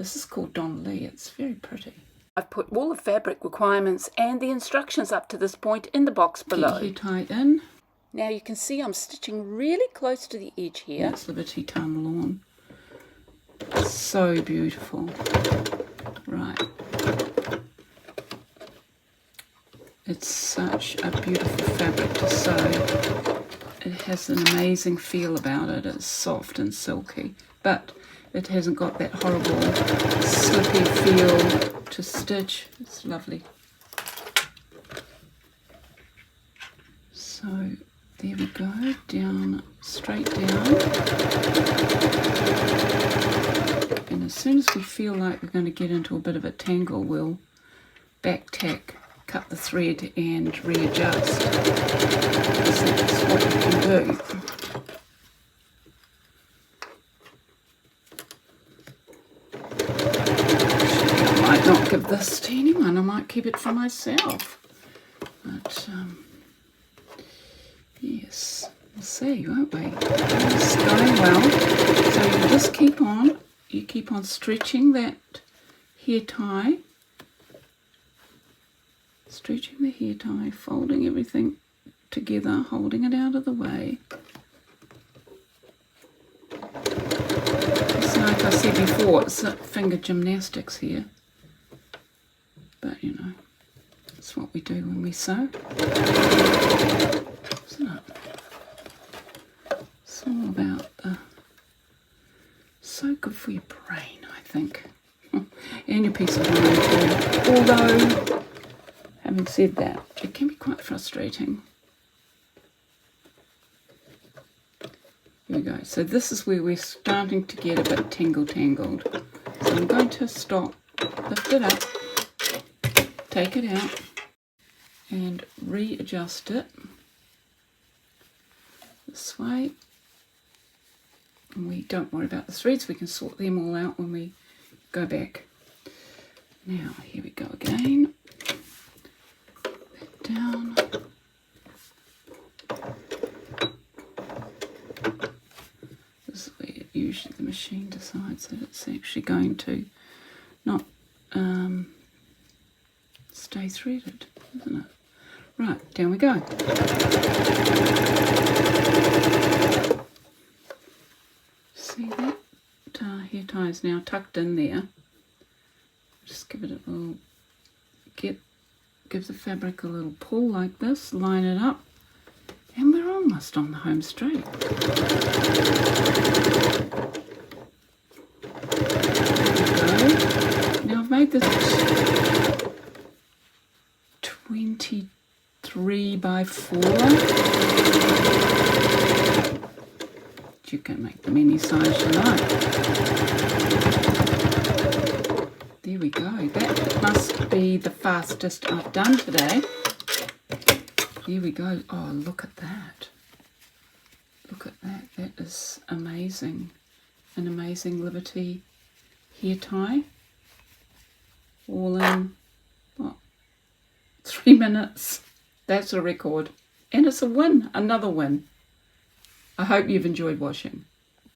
This is called Donna Leigh. It's very pretty. I've put all the fabric requirements and the instructions up to this point in the box below. Get your tie in. Now you can see I'm stitching really close to the edge here. That's Liberty Tana Lawn. So beautiful. Right. It's such a beautiful fabric to sew. It has an amazing feel about it. It's soft and silky, but it hasn't got that horrible slippy feel to stitch. It's lovely. So there we go, down, straight down. And as soon as we feel like we're going to get into a bit of a tangle, we'll back tack, cut the thread and readjust. So that's what you can do. I might not give this to anyone, I might keep it for myself. But yes, we'll see, won't we? It's going well. So you just keep on stretching that hair tie. Stretching the hair tie, folding everything together, holding it out of the way. It's like I said before, it's finger gymnastics here. But you know, it's what we do when we sew. Isn't it? It's all about so good for your brain, I think. And your peace of mind too. Although, having said that, it can be quite frustrating. Here we go. So this is where we're starting to get a bit tangled. So I'm going to stop, lift it up, take it out, and readjust it this way. And we don't worry about the threads, we can sort them all out when we go back. Now, here we go again. Back down. This is where usually the machine decides that it's actually going to not stay threaded, isn't it? Right, down we go. See that hair tie is now tucked in there. Just give it a little, give the fabric a little pull like this, line it up, and we're almost on the home straight. There we go. Now I've made this 23 by 4. You can make them any size you like. There we go. That must be the fastest I've done today. Here we go. Oh, look at that. Look at that. That is amazing. An amazing Liberty hair tie. All in, what, 3 minutes. That's a record. And it's a win. Another win. I hope you've enjoyed watching.